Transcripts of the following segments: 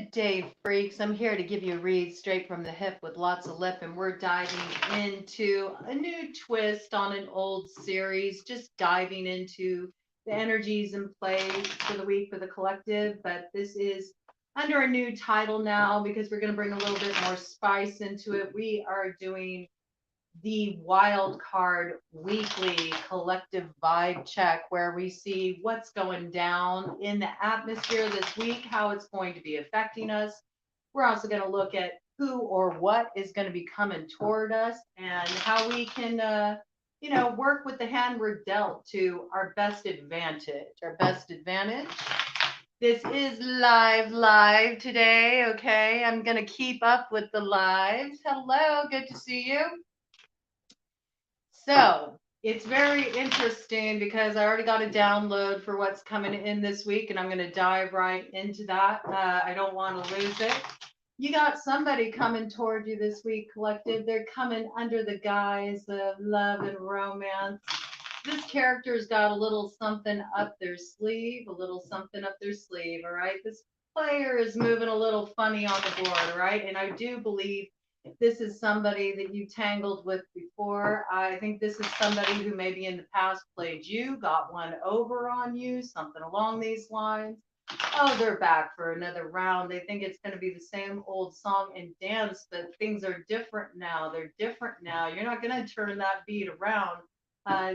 Good day, freaks. I'm here to give you a read straight from the hip with lots of lip, and we're diving into a new twist on an old series, just diving into the energies and plays for the week for the collective. But this is under a new title now because we're going to bring a little bit more spice into it. We are doing the wild card weekly collective vibe check where we see what's going down in the atmosphere this week, how it's going to be affecting us. We're also going to look at who or what is going to be coming toward us and how we can, work with the hand we're dealt to our best advantage. Our best advantage. This is live today. Okay. I'm going to keep up with the lives. Hello. Good to see you. So it's very interesting because I already got a download for what's coming in this week, and I'm going to dive right into that. I don't want to lose it. You got somebody coming toward you this week, collective. They're coming under the guise of love and romance. This character's got a little something up their sleeve, a little something up their sleeve, all right? This player is moving a little funny on the board, all right? And I do believe this is somebody that you tangled with before. I think this is somebody who maybe in the past played you, got one over on you, something along these lines. Oh, they're back for another round. They think it's going to be the same old song and dance, but things are different now. They're different now. You're not going to turn that beat around.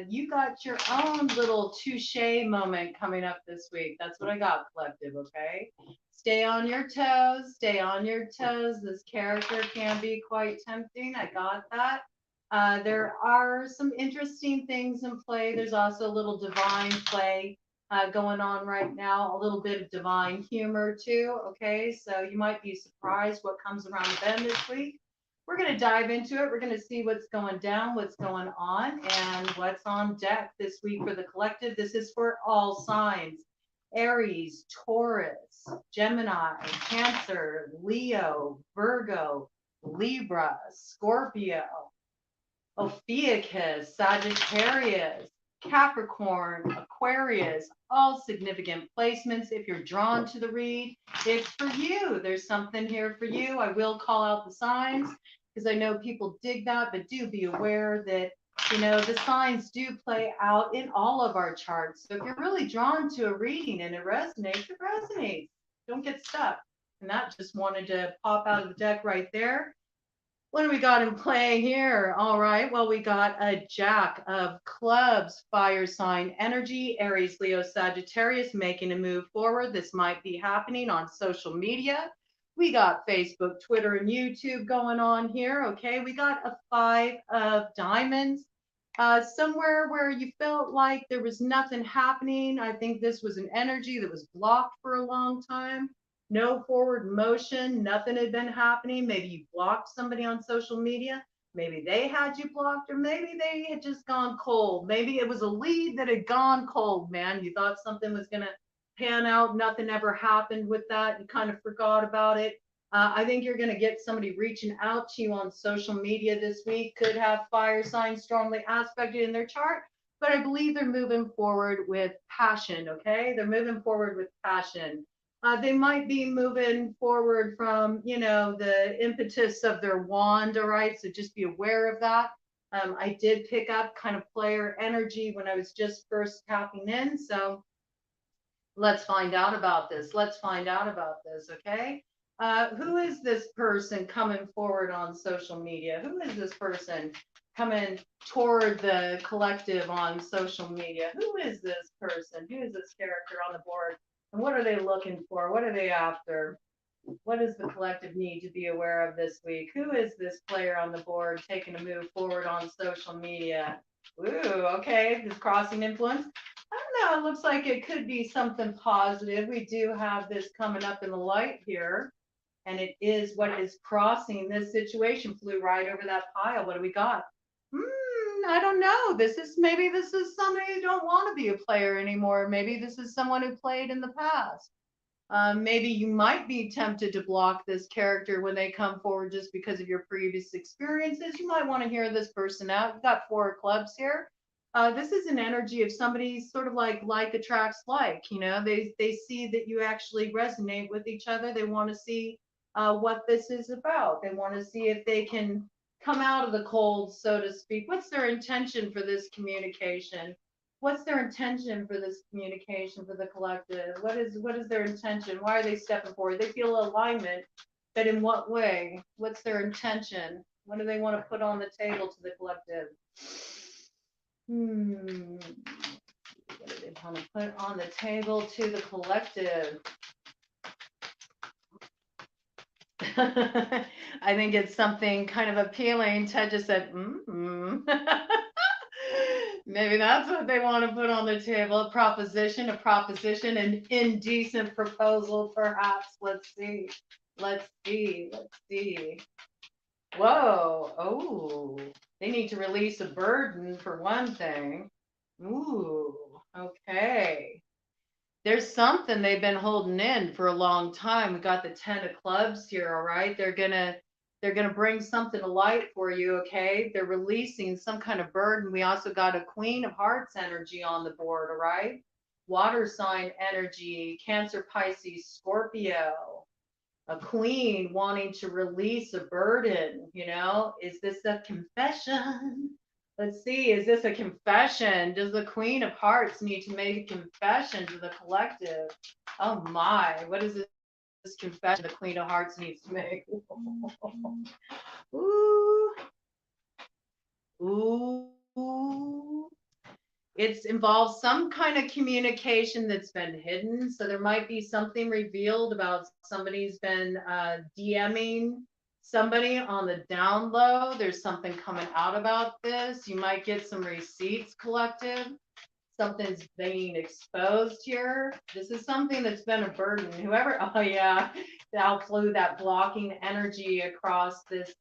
You got your own little touche moment coming up this week. That's what I got, collective, okay? Stay on your toes. Stay on your toes. This character can be quite tempting. I got that. There are some interesting things in play. There's also a little divine play going on right now, a little bit of divine humor too. Okay, so you might be surprised what comes around the bend this week. We're going to dive into it. We're going to see what's going down, what's going on, and what's on deck this week for the collective. This is for all signs: Aries, Taurus, Gemini, Cancer, Leo, Virgo, Libra, Scorpio, Ophiuchus, Sagittarius, Capricorn, Aquarius, all significant placements. If you're drawn to the read, it's for you. There's something here for you. I will call out the signs because I know people dig that, but do be aware that, the signs do play out in all of our charts. So if you're really drawn to a reading and it resonates, it resonates. Don't get stuck. And that just wanted to pop out of the deck right there. What do we got in play here? All right. Well, we got a Jack of Clubs, fire sign energy, Aries, Leo, Sagittarius making a move forward. This might be happening on social media. We got Facebook, Twitter, and YouTube going on here. Okay. We got a 5 of diamonds. Somewhere where you felt like there was nothing happening. I think this was an energy that was blocked for a long time. No forward motion, nothing had been happening. Maybe you blocked somebody on social media. Maybe they had you blocked, or maybe they had just gone cold. Maybe it was a lead that had gone cold, man. You thought something was going to pan out. Nothing ever happened with that. You kind of forgot about it. I think you're going to get somebody reaching out to you on social media this week. Could have fire signs strongly aspected in their chart, but I believe they're moving forward with passion. Okay. They're moving forward with passion. They might be moving forward from, the impetus of their wand, all right? So just be aware of that. I did pick up kind of player energy when I was just first tapping in. So let's find out about this. Let's find out about this, okay? Who is this person coming forward on social media? Who is this person coming toward the collective on social media? Who is this person? Who is this character on the board? And what are they looking for? What are they after? What does the collective need to be aware of this week? Who is this player on the board taking a move forward on social media? Ooh, okay, this crossing influence. I don't know, it looks like it could be something positive. We do have this coming up in the light here, and it is what is crossing this situation. Flew right over that pile. What do we got? I don't know. Maybe this is somebody who don't want to be a player anymore. Maybe this is someone who played in the past. Maybe you might be tempted to block this character when they come forward just because of your previous experiences. You might want to hear this person out. You've got 4 clubs here. This is an energy of somebody sort of like attracts like, you know, they see that you actually resonate with each other. They want to see what this is about. They want to see if they can come out of the cold, so to speak. What's their intention for this communication? What's their intention for this communication for the collective? What is their intention? Why are they stepping forward? They feel alignment, but in what way? What's their intention? What do they want to put on the table to the collective? What do they want to put on the table to the collective? I think it's something kind of appealing. Ted just said, Maybe that's what they want to put on the table. A proposition, an indecent proposal, perhaps. Let's see. Let's see. Let's see. Whoa. Oh, they need to release a burden for one thing. Ooh, okay. There's something they've been holding in for a long time. We got the 10 of clubs here, all right? They're gonna bring something to light for you, okay? They're releasing some kind of burden. We also got a Queen of Hearts energy on the board, all right? Water sign energy, Cancer, Pisces, Scorpio. A queen wanting to release a burden, you know? Is this a confession? Let's see, is this a confession? Does the Queen of Hearts need to make a confession to the collective? Oh my, what is this confession the Queen of Hearts needs to make? Ooh, ooh. It involves some kind of communication that's been hidden. So there might be something revealed about somebody's been DMing somebody on the down low. There's something coming out about this. You might get some receipts collective. Something's being exposed here. This is something that's been a burden. Whoever, oh yeah, that flew that blocking energy across this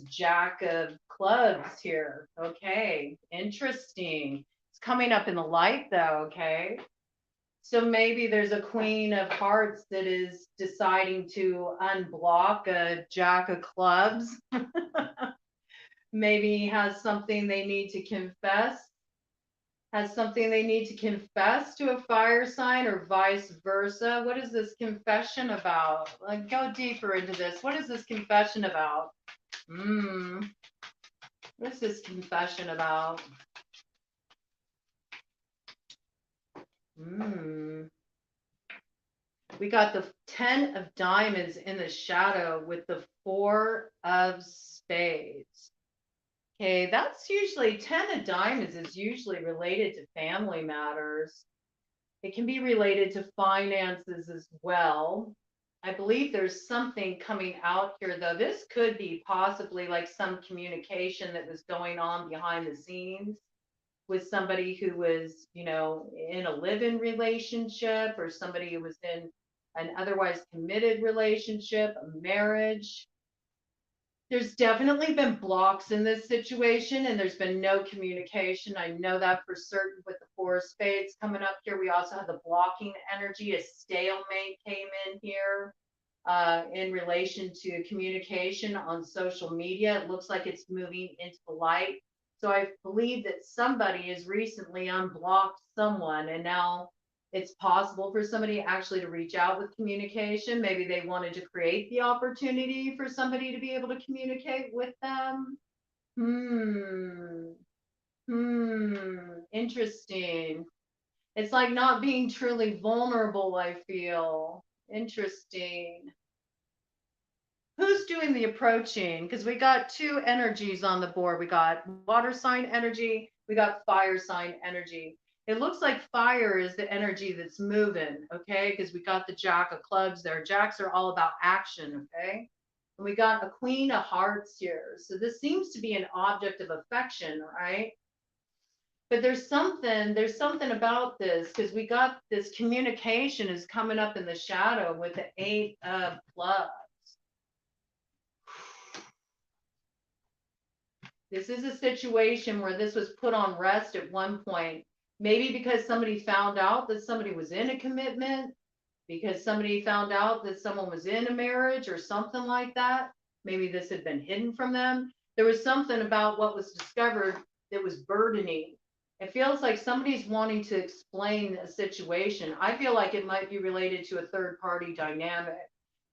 jack of clubs here. Okay, interesting. It's coming up in the light though, okay? So maybe there's a Queen of Hearts that is deciding to unblock a jack of clubs. Maybe has something they need to confess. Has something they need to confess to a fire sign or vice versa. What is this confession about? Like, go deeper into this. What is this confession about? What's this confession about? We got the 10 of diamonds in the shadow with the 4 of spades. Okay, that's usually 10 of diamonds is usually related to family matters. It can be related to finances as well. I believe there's something coming out here, though. This could be possibly like some communication that was going on behind the scenes with somebody who was, you know, in a live-in relationship or somebody who was in an otherwise committed relationship, a marriage. There's definitely been blocks in this situation and there's been no communication. I know that for certain with the 4 of spades coming up here. We also have the blocking energy. A stalemate came in here in relation to communication on social media. It looks like it's moving into the light. So I believe that somebody has recently unblocked someone and now it's possible for somebody actually to reach out with communication. Maybe they wanted to create the opportunity for somebody to be able to communicate with them. Interesting. It's like not being truly vulnerable, I feel. Interesting. Who's doing the approaching? Because we got 2 energies on the board. We got water sign energy, we got fire sign energy. It looks like fire is the energy that's moving, okay? Because we got the jack of clubs there. Jacks are all about action, okay? And we got a Queen of Hearts here. So this seems to be an object of affection, right? But there's something about this because we got this communication is coming up in the shadow with the 8 of clubs. This is a situation where this was put on rest at one point. Maybe because somebody found out that somebody was in a commitment, because somebody found out that someone was in a marriage or something like that. Maybe this had been hidden from them. There was something about what was discovered that was burdening. It feels like somebody's wanting to explain a situation. I feel like it might be related to a third party dynamic.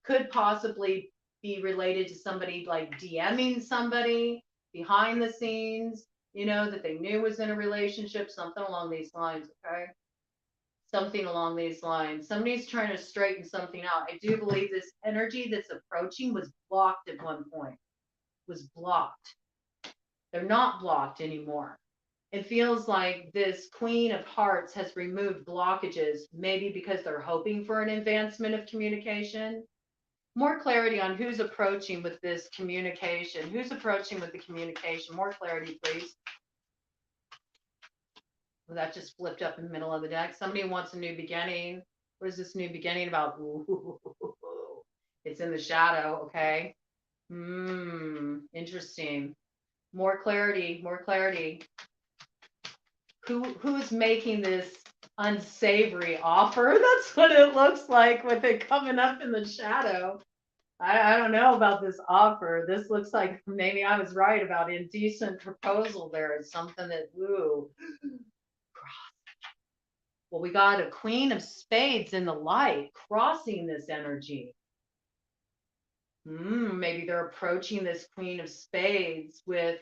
Could possibly be related to somebody like DMing somebody behind the scenes, that they knew was in a relationship, something along these lines, okay? Something along these lines. Somebody's trying to straighten something out. I do believe this energy that's approaching was blocked at one point, was blocked. They're not blocked anymore. It feels like this Queen of Hearts has removed blockages, maybe because they're hoping for an advancement of communication. More clarity on who's approaching with this communication. Who's approaching with the communication? More clarity, please. Well, that just flipped up in the middle of the deck. Somebody wants a new beginning. What is this new beginning about? Ooh, it's in the shadow, okay? Interesting. More clarity, more clarity. Who's making this unsavory offer? That's what it looks like with it coming up in the shadow. I don't know about this offer. This looks like maybe I was right about indecent proposal there. It's something that, ooh. Well, we got a Queen of Spades in the light crossing this energy. Maybe they're approaching this Queen of Spades with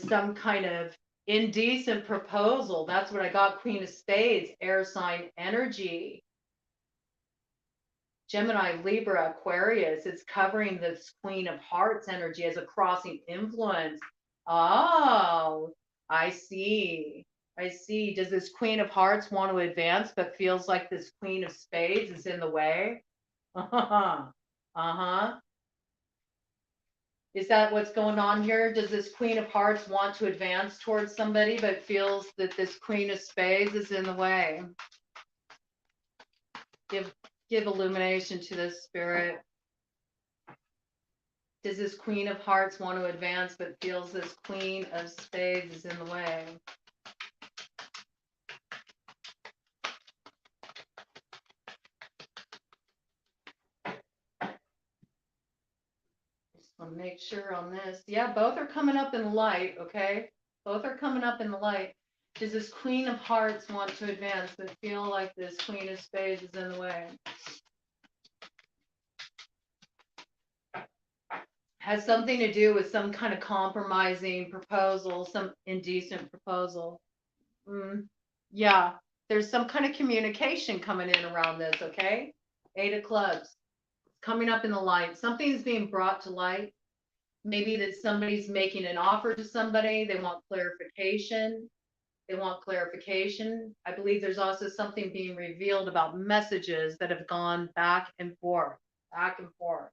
some kind of indecent proposal. That's what I got. Queen of Spades, air sign energy. Gemini, Libra, Aquarius. It's covering this Queen of Hearts energy as a crossing influence. Oh, I see. I see. Does this Queen of Hearts want to advance but feels like this Queen of Spades is in the way? Uh-huh. Is that what's going on here? Does this Queen of Hearts want to advance towards somebody but feels that this Queen of Spades is in the way? Give illumination to this, Spirit. Does this Queen of Hearts want to advance but feels this Queen of Spades is in the way? Just want to make sure on this. Yeah, both are coming up in the light, okay? Both are coming up in the light. Does this Queen of Hearts want to advance but feel like this Queen of Spades is in the way? Has something to do with some kind of compromising proposal, some indecent proposal. Yeah, there's some kind of communication coming in around this, okay? 8 of Clubs. Coming up in the light. Something's being brought to light. Maybe that somebody's making an offer to somebody. They want clarification. They want clarification. I believe there's also something being revealed about messages that have gone back and forth, back and forth.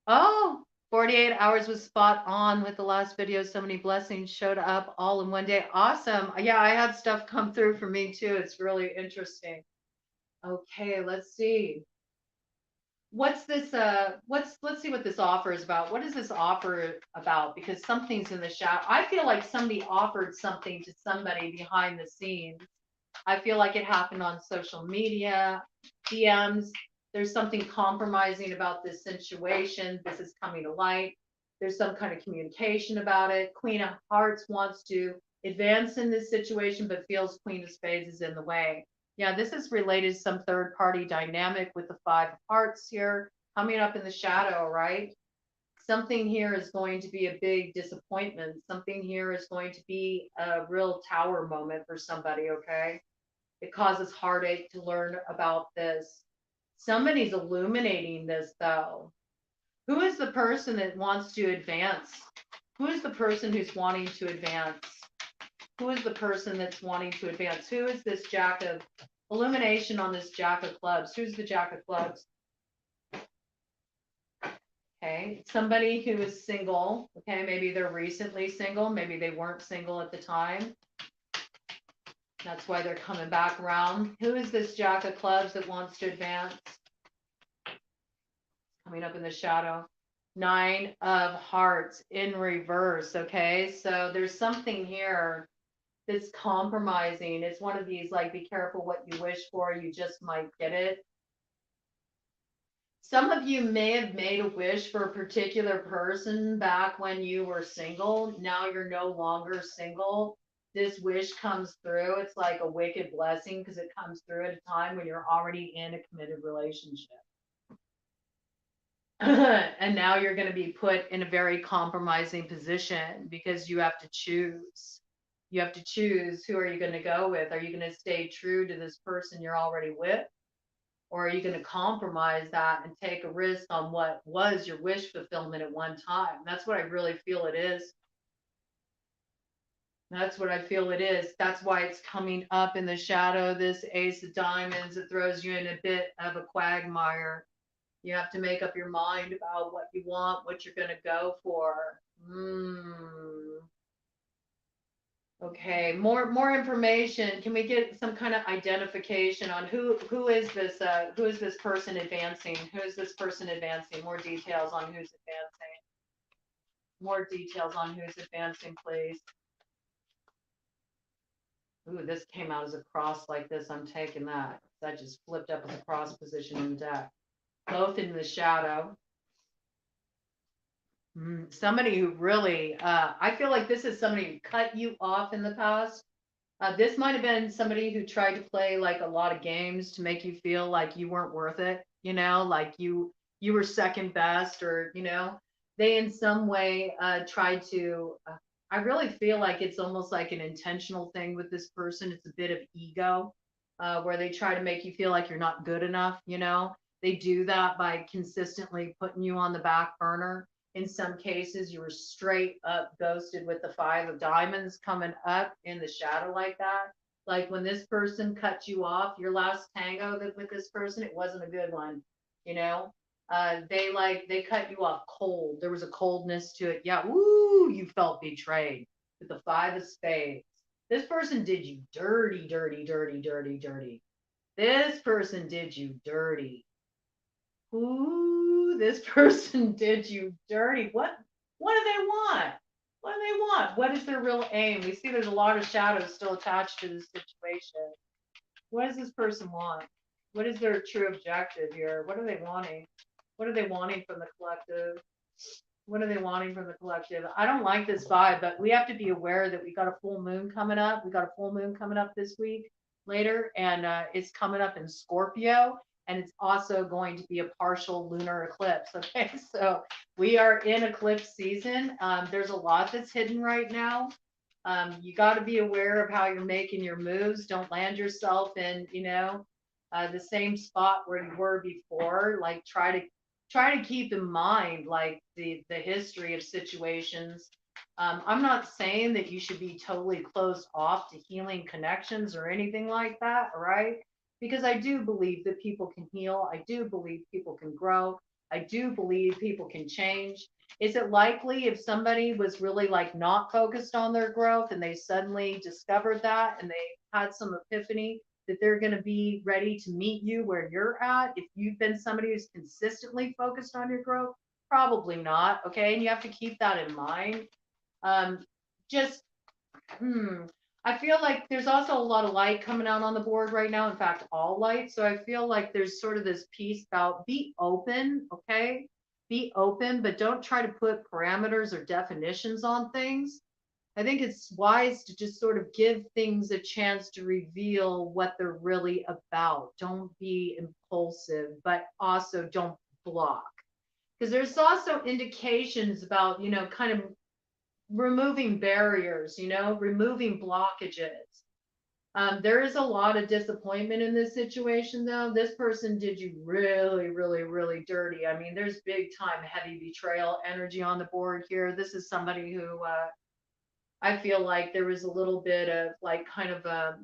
Oh, 48 hours was spot on with the last video. So many blessings showed up all in one day. Awesome. Yeah, I had stuff come through for me too. It's really interesting. Okay, let's see. What's this? Let's see what this offer is about. What is this offer about? Because something's in the shadow. I feel like somebody offered something to somebody behind the scenes. I feel like it happened on social media, DMs. There's something compromising about this situation. This is coming to light. There's some kind of communication about it. Queen of Hearts wants to advance in this situation, but feels Queen of Spades is in the way. Yeah, this is related to some third party dynamic with the 5 of Hearts here coming up in the shadow, right? Something here is going to be a big disappointment. Something here is going to be a real tower moment for somebody, okay? It causes heartache to learn about this. Somebody's illuminating this, though. Who is the person that wants to advance? Who is the person who's wanting to advance? Who is the person that's wanting to advance? Who is this Jack of illumination on this Jack of Clubs? Who's the Jack of Clubs? Okay, somebody who is single. Okay, maybe they're recently single. Maybe they weren't single at the time. That's why they're coming back around. Who is this Jack of Clubs that wants to advance? Coming up in the shadow. 9 of Hearts in reverse. Okay, so there's something here that's compromising. It's one of these like, be careful what you wish for, you just might get it. Some of you may have made a wish for a particular person back when you were single. Now you're no longer single. This wish comes through. It's like a wicked blessing because it comes through at a time when you're already in a committed relationship. And now you're going to be put in a very compromising position because you have to choose. You have to choose, who are you going to go with? Are you going to stay true to this person you're already with? Or are you going to compromise that and take a risk on what was your wish fulfillment at one time? That's what I really feel it is. That's what I feel it is. That's why it's coming up in the shadow. This Ace of Diamonds, it throws you in a bit of a quagmire. You have to make up your mind about what you want, what you're going to go for. Okay, more information. Can we get some kind of identification on who is this person advancing? Who is this person advancing? More details on who's advancing. More details on who's advancing, please. Ooh, this came out as a cross like this. I'm taking that. That just flipped up in the cross position in the deck. Both in the shadow. Somebody who really, I feel like this is somebody who cut you off in the past. This might have been somebody who tried to play like a lot of games to make you feel like you weren't worth it, like you were second best, or they in some way tried to. I really feel like it's almost like an intentional thing with this person. It's a bit of ego, where they try to make you feel like you're not good enough. They do that by consistently putting you on the back burner. In some cases, you were straight up ghosted with the 5 of Diamonds coming up in the shadow like that. Like when this person cut you off, your last tango with this person, it wasn't a good one. You know, they cut you off cold. There was a coldness to it. Yeah, woo, you felt betrayed with the 5 of Spades. This person did you dirty, dirty, dirty, dirty, dirty. This person did you dirty. Ooh, this person did you dirty. What do they want? What do they want? What is their real aim? We see there's a lot of shadows still attached to this situation. What does this person want? What is their true objective here? What are they wanting? What are they wanting from the collective? What are they wanting from the collective? I don't like this vibe, but we have to be aware that we got a full moon coming up. We got a full moon coming up this week later, and it's coming up in Scorpio, and it's also going to be a partial lunar eclipse. Okay, so we are in eclipse season. There's a lot that's hidden right now. You got to be aware of how you're making your moves. Don't land yourself in, the same spot where you were before. Like try to keep in mind like the history of situations. I'm not saying that you should be totally closed off to healing connections or anything like that, right? Because I do believe that people can heal. I do believe people can grow. I do believe people can change. Is it likely if somebody was really like not focused on their growth and they suddenly discovered that and they had some epiphany that they're going to be ready to meet you where you're at? If you've been somebody who's consistently focused on your growth, probably not. Okay. And you have to keep that in mind. Just, I feel like there's also a lot of light coming out on the board right now. In fact, all light. So I feel like there's sort of this piece about be open. Okay. Be open, but don't try to put parameters or definitions on things. I think it's wise to just sort of give things a chance to reveal what they're really about. Don't be impulsive, but also don't block. Because there's also indications about, kind of removing barriers, removing blockages. There is a lot of disappointment in this situation, though. This person did you really, really, really dirty. I mean, there's big time heavy betrayal energy on the board here. This is somebody who I feel like there was a little bit of like kind of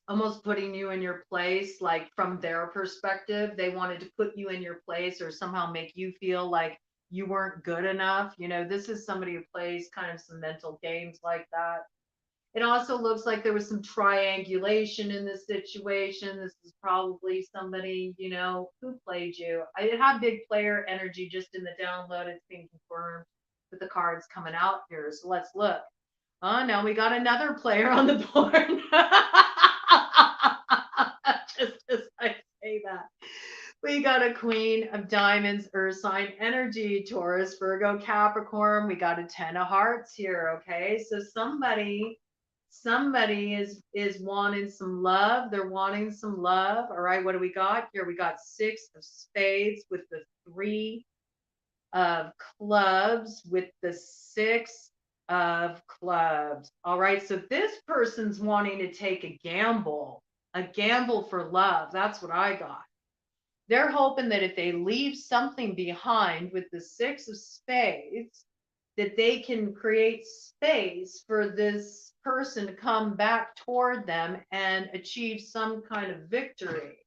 almost putting you in your place, like from their perspective. They wanted to put you in your place or somehow make you feel like you weren't good enough. This is somebody who plays kind of some mental games like that. It also looks like there was some triangulation in this situation. This is probably somebody, who played you. It had big player energy just in the download. It's being confirmed with the cards coming out here. So let's look. Oh, now we got another player on the board. Just as I say that. We got a Queen of Diamonds, Earth sign energy, Taurus, Virgo, Capricorn. We got a 10 of Hearts here. Okay, so somebody is wanting some love. They're wanting some love. All right, what do we got here? We got 6 of Spades with the 3 of Clubs with the 6 of Clubs. All right, so this person's wanting to take a gamble for love. That's what I got. They're hoping that if they leave something behind with the 6 of Spades, that they can create space for this person to come back toward them and achieve some kind of victory.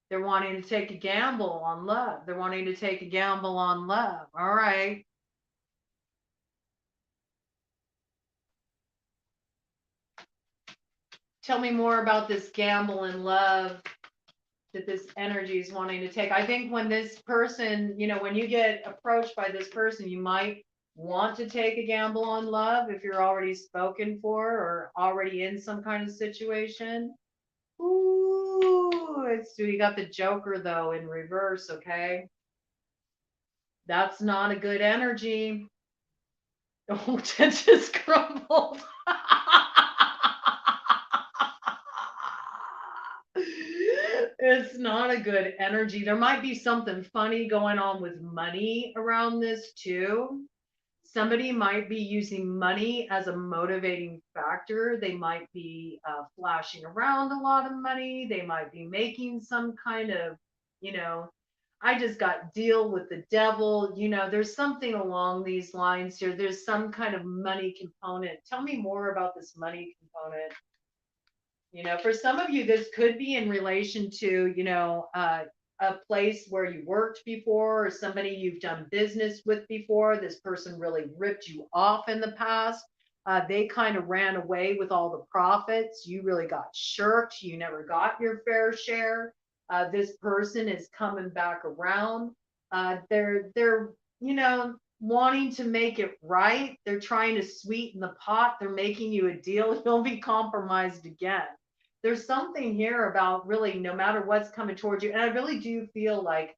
They're wanting to take a gamble on love. They're wanting to take a gamble on love. All right. Tell me more about this gamble in love that this energy is wanting to take. I think when this person, when you get approached by this person, you might want to take a gamble on love if you're already spoken for or already in some kind of situation. Ooh, you got the Joker though in reverse, okay? That's not a good energy. Oh, that just crumbled. It's not a good energy. There might be something funny going on with money around this too. Somebody might be using money as a motivating factor. They might be flashing around a lot of money. They might be making some kind of, I just got deal with the devil. There's something along these lines here. There's some kind of money component. Tell me more about this money component. For some of you, this could be in relation to, a place where you worked before or somebody you've done business with before. This person really ripped you off in the past. They kind of ran away with all the profits. You really got shirked. You never got your fair share. This person is coming back around. They're wanting to make it right. They're trying to sweeten the pot. They're making you a deal. You'll be compromised again. There's something here about really no matter what's coming towards you. And I really do feel like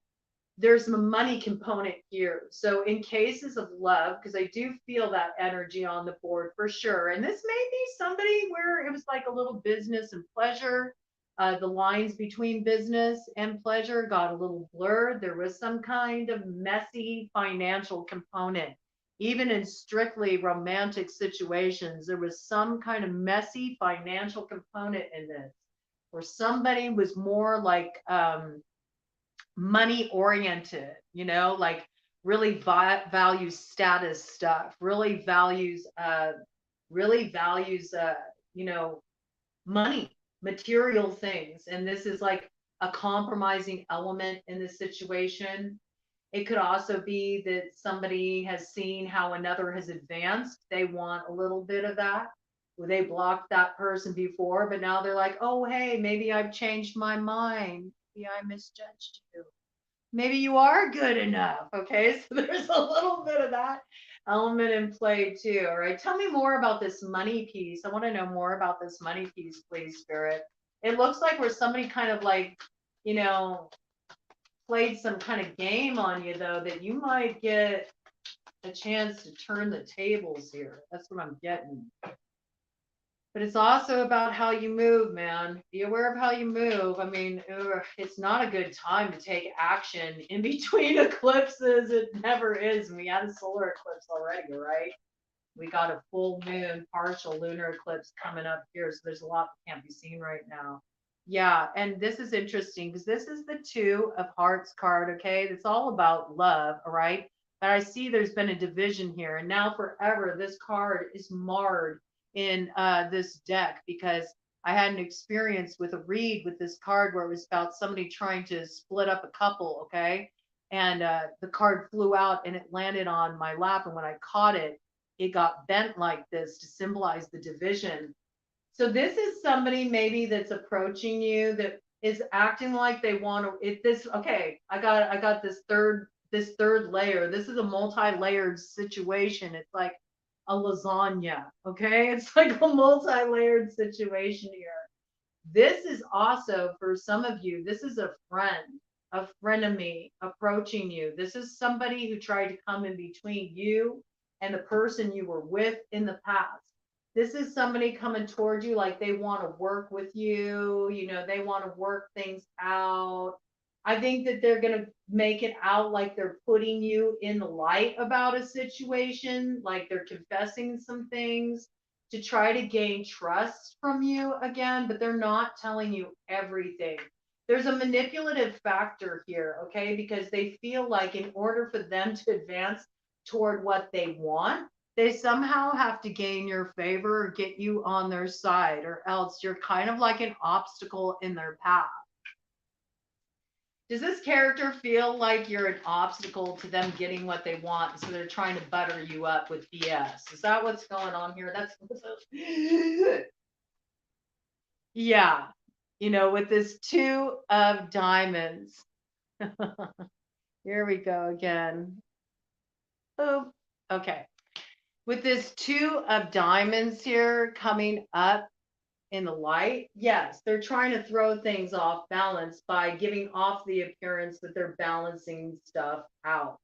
there's a money component here. So in cases of love, because I do feel that energy on the board for sure. And this may be somebody where it was like a little business and pleasure. The lines between business and pleasure got a little blurred. There was some kind of messy financial component. Even in strictly romantic situations, there was some kind of messy financial component in this, where somebody was more like money oriented, like really values status stuff, really values, money, material things. And this is like a compromising element in this situation. It could also be that somebody has seen how another has advanced. They want a little bit of that. Where they blocked that person before, but now they're like, oh, hey, maybe I've changed my mind. Maybe I misjudged you. Maybe you are good enough. Okay. So there's a little bit of that element in play too. All right. Tell me more about this money piece. I want to know more about this money piece, please, Spirit. It looks like where somebody kind of like, played some kind of game on you though, that you might get a chance to turn the tables here. That's what I'm getting. But it's also about how you move, man. Be aware of how you move. I mean, it's not a good time to take action in between eclipses. It never is. We had a solar eclipse already, right? We got a full moon, partial lunar eclipse coming up here. So there's a lot that can't be seen right now. Yeah, and this is interesting because this is the 2 of Hearts card, okay? It's all about love, all right? But I see there's been a division here, and now forever this card is marred in this deck because I had an experience with a read with this card where it was about somebody trying to split up a couple, okay? And the card flew out and it landed on my lap, and when I caught it, it got bent like this to symbolize the division. So this is somebody maybe that's approaching you that is acting like they want to. I got this third layer. This is a multi-layered situation. It's like a lasagna. Okay, it's like a multi-layered situation here. This is also for some of you. This is a friend. a frenemy approaching you. This is somebody who tried to come in between you and the person you were with in the past. This is somebody coming towards you like they want to work with you, they want to work things out. I think that they're going to make it out like they're putting you in the light about a situation, like they're confessing some things to try to gain trust from you again, but they're not telling you everything. There's a manipulative factor here, okay? Because they feel like in order for them to advance toward what they want, they somehow have to gain your favor or get you on their side, or else you're kind of like an obstacle in their path. Does this character feel like you're an obstacle to them getting what they want? So they're trying to butter you up with BS. Is that what's going on here? That's yeah. With this 2 of diamonds. Here we go again. Oh, okay. With this 2 of diamonds here coming up in the light, yes, they're trying to throw things off balance by giving off the appearance that they're balancing stuff out.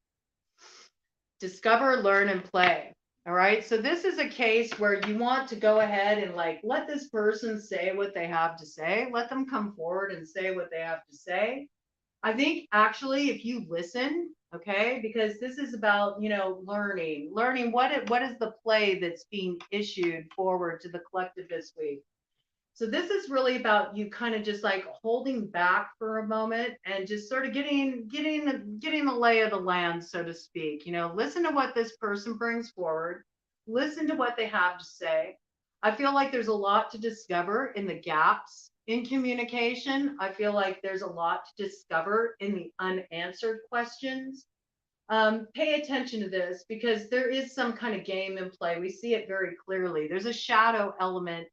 Discover, learn, and play. All right. So this is a case where you want to go ahead and let this person say what they have to say. Let them come forward and say what they have to say. I think actually if you listen, okay, because this is about, learning what is the play that's being issued forward to the collective this week. So this is really about you kind of just holding back for a moment and just sort of getting the lay of the land, so to speak. Listen to what this person brings forward. Listen to what they have to say. I feel like there's a lot to discover in the gaps in communication. I feel like there's a lot to discover in the unanswered questions. Pay attention to this because there is some kind of game in play. We see it very clearly. There's a shadow element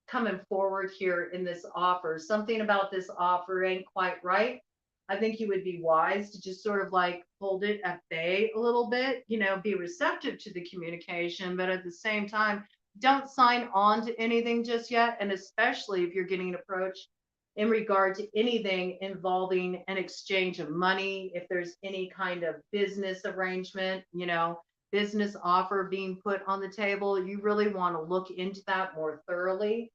coming forward here in this offer. Something about this offer ain't quite right. I think you would be wise to just sort of hold it at bay a little bit, be receptive to the communication, but at the same time, don't sign on to anything just yet. And especially if you're getting an approach in regard to anything involving an exchange of money, if there's any kind of business arrangement, business offer being put on the table, you really want to look into that more thoroughly.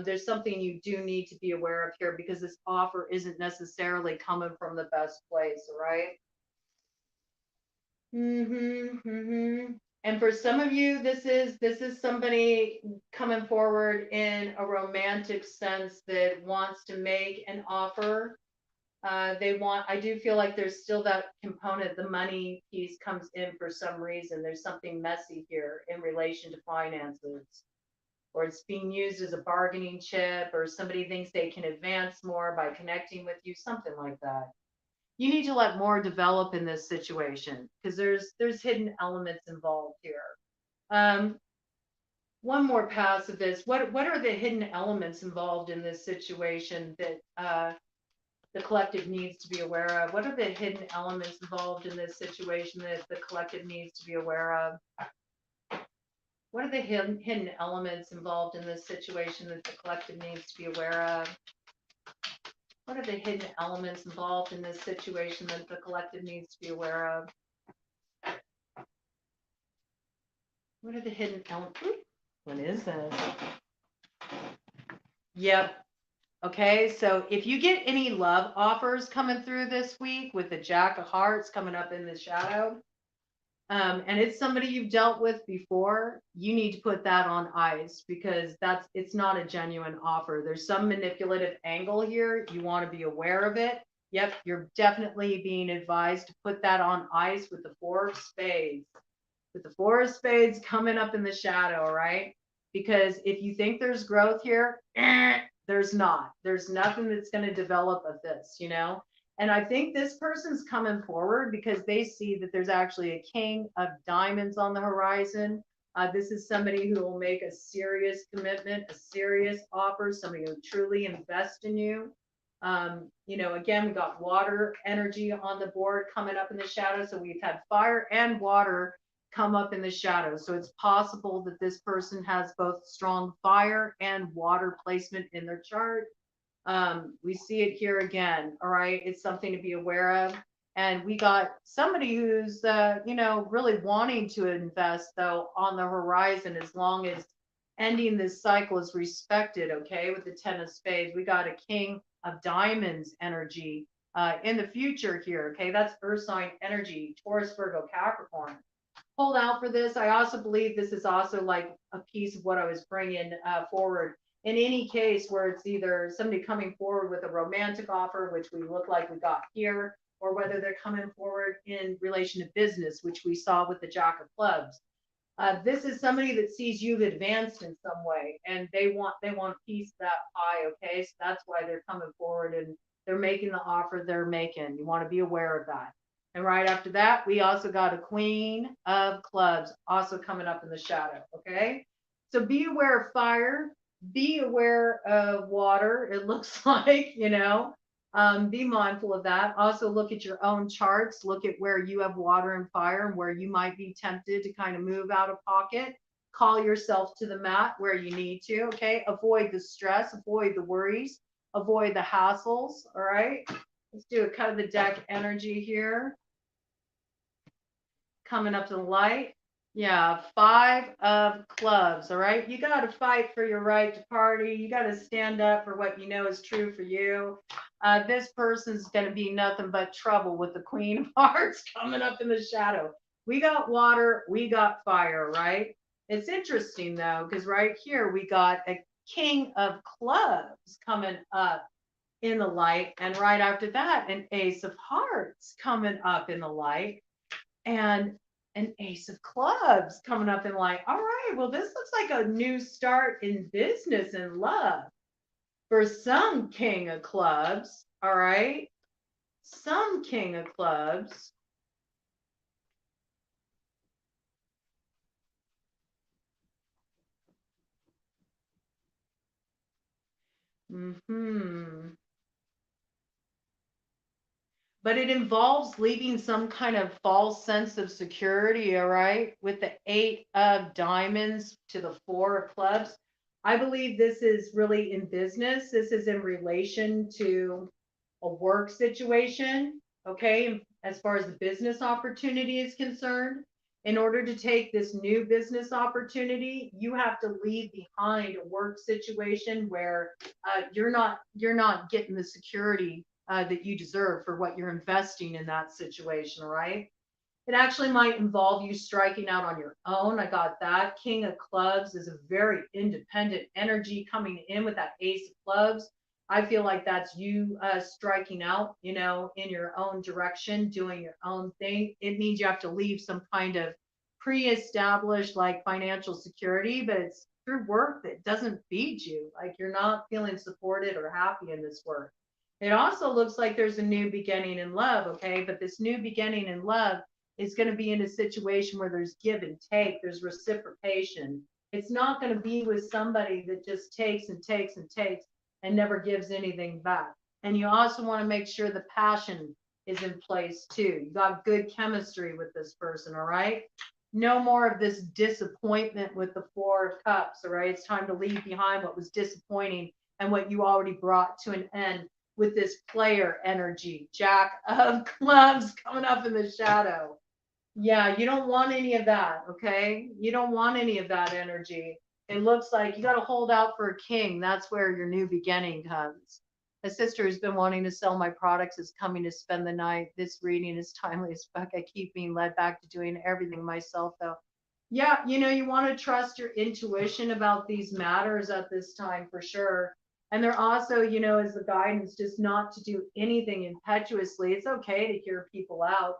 There's something you do need to be aware of here because this offer isn't necessarily coming from the best place, right? And for some of you, this is somebody coming forward in a romantic sense that wants to make an offer. I do feel like there's still that component, the money piece comes in for some reason. There's something messy here in relation to finances, or it's being used as a bargaining chip, or somebody thinks they can advance more by connecting with you, something like that. You need to let more develop in this situation because there's hidden elements involved here. One more pass of this. What are the hidden elements involved in this situation that the collective needs to be aware of? What are the hidden elements involved in this situation that the collective needs to be aware of? What are the hidden elements involved in this situation that the collective needs to be aware of? What are the hidden elements involved in this situation that the collective needs to be aware of? What are the hidden elements? What is this? Yep. Okay, so if you get any love offers coming through this week with the Jack of Hearts coming up in the shadow, and it's somebody you've dealt with before, you need to put that on ice because it's not a genuine offer. There's some manipulative angle here. You want to be aware of it. Yep, you're definitely being advised to put that on ice with the 4 of spades. With the 4 of spades coming up in the shadow, right? Because if you think there's growth here, there's not. There's nothing that's going to develop of this, And I think this person's coming forward because they see that there's actually a king of diamonds on the horizon. This is somebody who will make a serious commitment, a serious offer, somebody who will truly invest in you. Again, we got water energy on the board coming up in the shadow. So we've had fire and water come up in the shadow. So it's possible that this person has both strong fire and water placement in their chart. We see it here again. All right. It's something to be aware of. And we got somebody who's, really wanting to invest, though, on the horizon, as long as ending this cycle is respected. Okay. With the 10 of spades, we got a king of diamonds energy in the future here. Okay. That's earth sign energy, Taurus, Virgo, Capricorn. Hold out for this. I also believe this is also like a piece of what I was bringing forward. In any case where it's either somebody coming forward with a romantic offer, which we look like we got here, or whether they're coming forward in relation to business, which we saw with the Jack of Clubs. This is somebody that sees you've advanced in some way, and they want a piece of that pie. Okay, so that's why they're coming forward and they're making the offer they're making. You want to be aware of that. And right after that, we also got a queen of clubs also coming up in the shadow. Okay, so be aware of fire, be aware of water. It looks like, be mindful of that. Also, look at your own charts. Look at where you have water and fire and where you might be tempted to kind of move out of pocket. Call yourself to the mat where you need to. Okay. Avoid the stress, avoid the worries, avoid the hassles. All right. Let's do a cut of the deck energy here. Coming up to the light. Yeah, 5 of clubs. All right. You got to fight for your right to party. You got to stand up for what you know is true for you. This person's going to be nothing but trouble with the Queen of Hearts coming up in the shadow. We got water. We got fire, right? It's interesting, though, because right here we got a King of Clubs coming up in the light. And right after that, an Ace of Hearts coming up in the light. And an Ace of Clubs coming up in light. All right, well, this looks like a new start in business and love for some King of Clubs. All right, some King of Clubs. But it involves leaving some kind of false sense of security, all right? With the 8 of diamonds to the 4 of clubs. I believe this is really in business. This is in relation to a work situation, okay? As far as the business opportunity is concerned, in order to take this new business opportunity, you have to leave behind a work situation where you're not getting the security that you deserve for what you're investing in that situation, right? It actually might involve you striking out on your own. I got that. King of Clubs is a very independent energy coming in with that Ace of Clubs. I feel like that's you striking out, in your own direction, doing your own thing. It means you have to leave some kind of pre-established like financial security, but it's through work that doesn't feed you. Like you're not feeling supported or happy in this work. It also looks like there's a new beginning in love, okay? But this new beginning in love is going to be in a situation where there's give and take, there's reciprocation. It's not going to be with somebody that just takes and takes and takes and never gives anything back. And you also want to make sure the passion is in place too. You got good chemistry with this person, all right? No more of this disappointment with the 4 of cups, all right? It's time to leave behind what was disappointing and what you already brought to an end with this player energy. Jack of clubs coming up in the shadow. Yeah, you don't want any of that, okay? You don't want any of that energy. It looks like you got to hold out for a king. That's where your new beginning comes. A sister who's been wanting to sell my products is coming to spend the night. This reading is timely as fuck. I keep being led back to doing everything myself, though. Yeah, you want to trust your intuition about these matters at this time for sure. And they're also, as the guidance, just not to do anything impetuously. It's okay to hear people out.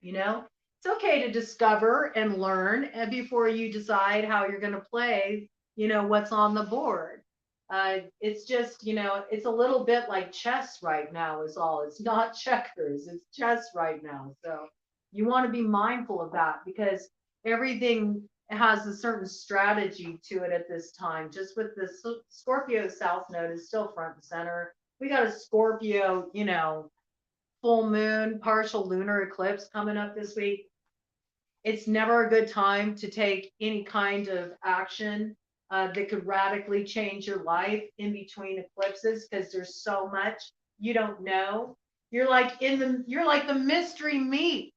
It's okay to discover and learn before you decide how you're going to play, what's on the board. It's just, it's a little bit like chess right now is all. It's not checkers, it's chess right now. So you want to be mindful of that because everything has a certain strategy to it at this time. Just with the Scorpio South Node is still front and center. We got a Scorpio, full moon, partial lunar eclipse coming up this week. It's never a good time to take any kind of action that could radically change your life in between eclipses because there's so much you don't know. You're like the mystery meat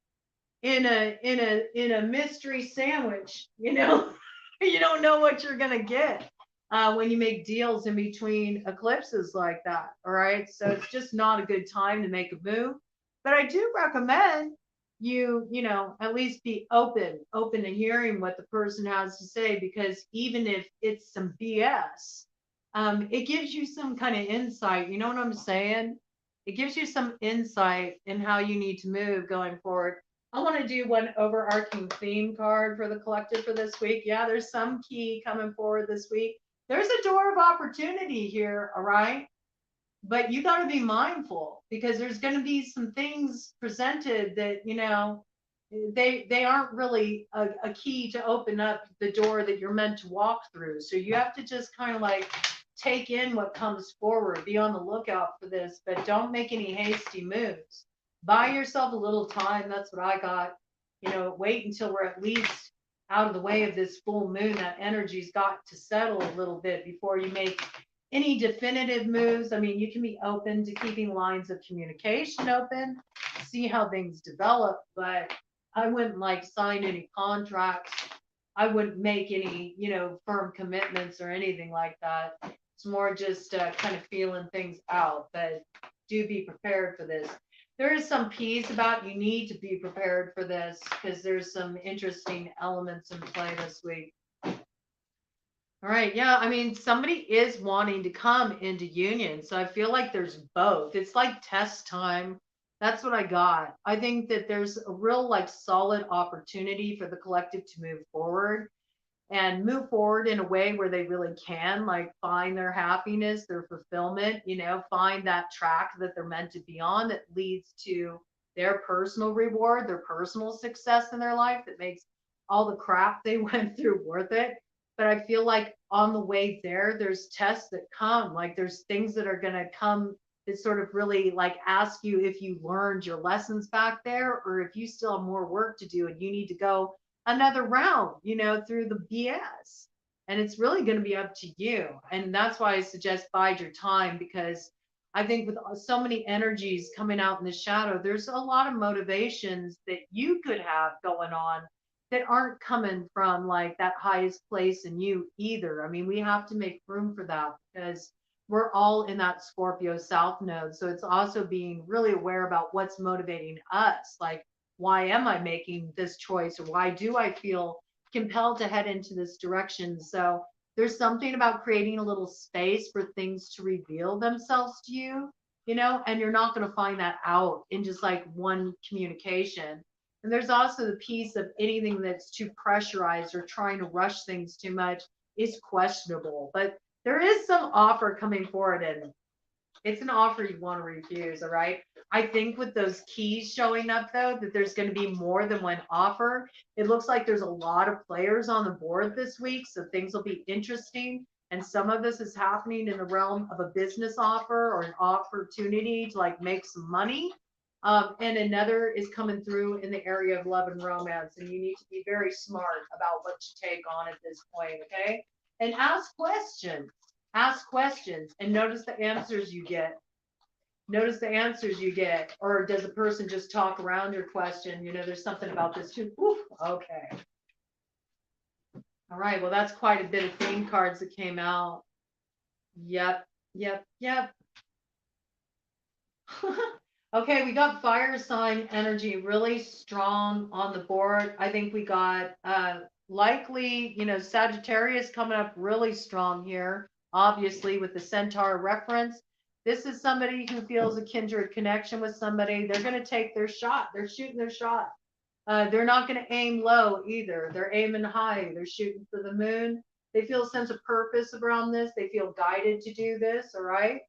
in a mystery sandwich, you know. You don't know what you're gonna get when you make deals in between eclipses like that. All right, so it's just not a good time to make a move. But I do recommend you know, at least be open to hearing what the person has to say, because even if it's some BS, it gives you some kind of insight. You know what I'm saying? It gives you some insight in how you need to move going forward. I want to do one overarching theme card for the collective for this week. Yeah, there's some key coming forward this week. There's a door of opportunity here, all right? But you got to be mindful because there's going to be some things presented that, you know, they aren't really a key to open up the door that you're meant to walk through. So you have to just kind of like take in what comes forward, be on the lookout for this, but don't make any hasty moves. Buy yourself a little time. That's what I got. You know, wait until we're at least out of the way of this full moon. That energy's got to settle a little bit before you make any definitive moves. I mean, you can be open to keeping lines of communication open, see how things develop, but I wouldn't like sign any contracts. I wouldn't make any, you know, firm commitments or anything like that. It's more just kind of feeling things out, but do be prepared for this. There is some piece about you need to be prepared for this because there's some interesting elements in play this week. All right. Yeah. I mean, somebody is wanting to come into union. So I feel like there's both. It's like test time. That's what I got. I think that there's a real, like, solid opportunity for the collective to move forward in a way where they really can, like, find their happiness, their fulfillment, you know, find that track that they're meant to be on that leads to their personal reward, their personal success in their life that makes all the crap they went through worth it. But I feel like on the way there, there's tests that come, like there's things that are going to come that sort of really like ask you if you learned your lessons back there or if you still have more work to do and you need to go another round, you know, through the BS. And it's really going to be up to you. And that's why I suggest bide your time, because I think with so many energies coming out in the shadow, there's a lot of motivations that you could have going on that aren't coming from like that highest place in you either. I mean, we have to make room for that because we're all in that Scorpio South node. So it's also being really aware about what's motivating us. Like, why am I making this choice? Or why do I feel compelled to head into this direction? So there's something about creating a little space for things to reveal themselves to you, you know, and you're not going to find that out in just like one communication. And there's also the piece of anything that's too pressurized or trying to rush things too much is questionable. But there is some offer coming forward, and it's an offer you want to refuse. All right. I think with those keys showing up, though, that there's going to be more than one offer. It looks like there's a lot of players on the board this week. So things will be interesting. And some of this is happening in the realm of a business offer or an opportunity to like make some money. And another is coming through in the area of love and romance. And you need to be very smart about what you take on at this point. Okay. And ask questions and notice the answers you get. Notice the answers you get. Or does a person just talk around your question? You know, there's something about this too. Oof, okay. All right. Well, that's quite a bit of theme cards that came out. Yep. Yep. Yep. Okay, we got fire sign energy really strong on the board. I think we got likely, you know, Sagittarius coming up really strong here, obviously with the Centaur reference. This is somebody who feels a kindred connection with somebody. They're going to take their shot. They're shooting their shot. They're not going to aim low either. They're aiming high. They're shooting for the moon. They feel a sense of purpose around this. They feel guided to do this, all right?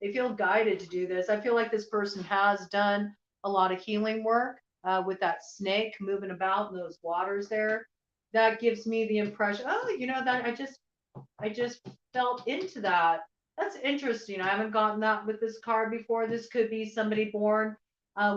They feel guided to do this. I feel like this person has done a lot of healing work with that snake moving about in those waters there. That gives me the impression, oh, you know, that I just felt into that. That's interesting. I haven't gotten that with this card before. This could be somebody born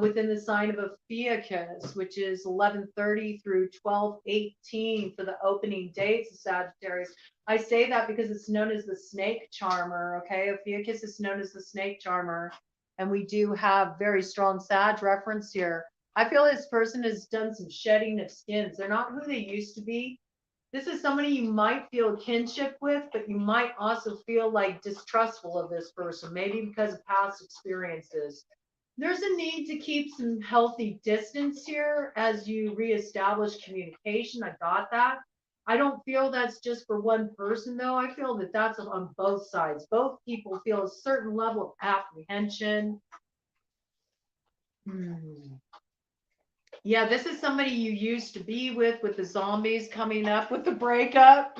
within the sign of Ophiuchus, which is 11:30 through 12:18 for the opening dates of Sagittarius. I say that because it's known as the snake charmer. Okay, Ophiuchus is known as the snake charmer, and we do have very strong Sag reference here. I feel this person has done some shedding of skins. They're not who they used to be. This is somebody you might feel kinship with, but you might also feel like distrustful of this person, maybe because of past experiences. There's a need to keep some healthy distance here as you reestablish communication. I got that. I don't feel that's just for one person, though. I feel that that's on both sides. Both people feel a certain level of apprehension. Yeah, this is somebody you used to be with the zombies coming up with the breakup.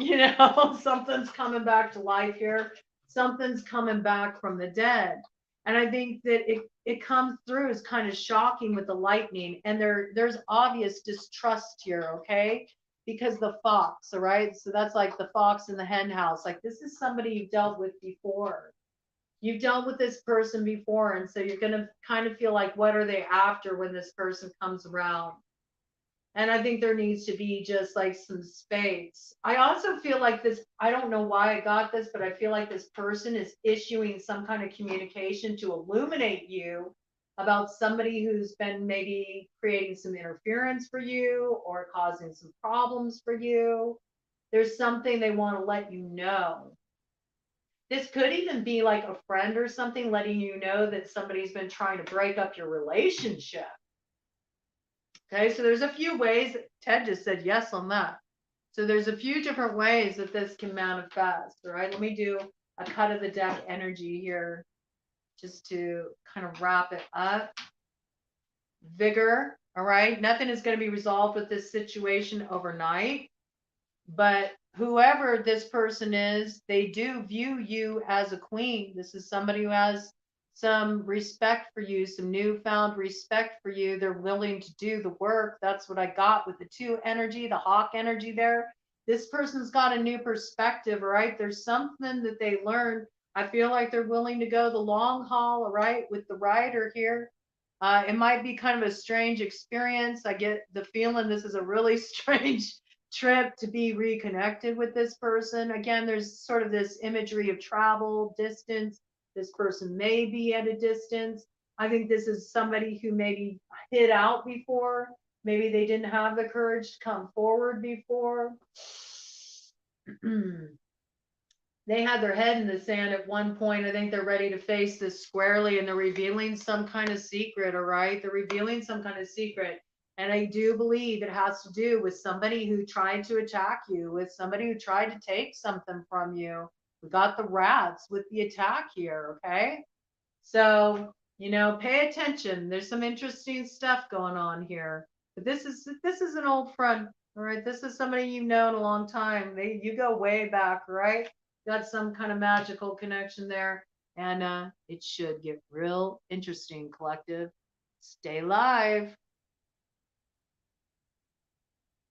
Something's coming back to life here. Something's coming back from the dead. And I think that it comes through as kind of shocking with the lightning. And there's obvious distrust here, okay? Because the fox, all right? So that's like the fox in the hen house. Like this is somebody you've dealt with before. You've dealt with this person before, and so you're going to kind of feel like, what are they after when this person comes around? And I think there needs to be just like some space. I also feel like this, I don't know why I got this, but I feel like this person is issuing some kind of communication to illuminate you about somebody who's been maybe creating some interference for you or causing some problems for you. There's something they want to let you know. This could even be like a friend or something letting you know that somebody's been trying to break up your relationship. Okay, so there's a few ways. Ted just said yes on that. So there's a few different ways that this can manifest. All right, let me do a cut of the deck energy here just to kind of wrap it up. Vigor. All right, nothing is going to be resolved with this situation overnight. But whoever this person is, they do view you as a queen. This is somebody who has some respect for you, some newfound respect for you. They're willing to do the work. That's what I got with the 2 energy, the hawk energy there. This person's got a new perspective, right? There's something that they learned. I feel like they're willing to go the long haul, right, with the rider here. It might be kind of a strange experience. I get the feeling this is a really strange trip to be reconnected with this person. Again, there's sort of this imagery of travel, distance. This person may be at a distance. I think this is somebody who maybe hid out before. Maybe they didn't have the courage to come forward before. They had their head in the sand at one point. I think they're ready to face this squarely, and they're revealing some kind of secret, all right? They're revealing some kind of secret. And I do believe it has to do with somebody who tried to attack you, with somebody who tried to take something from you. We got the rats with the attack here, okay? So, pay attention. There's some interesting stuff going on here. But this is an old friend, all right? This is somebody you've known a long time. You go way back, right? Got some kind of magical connection there. And it should get real interesting, collective. Stay live.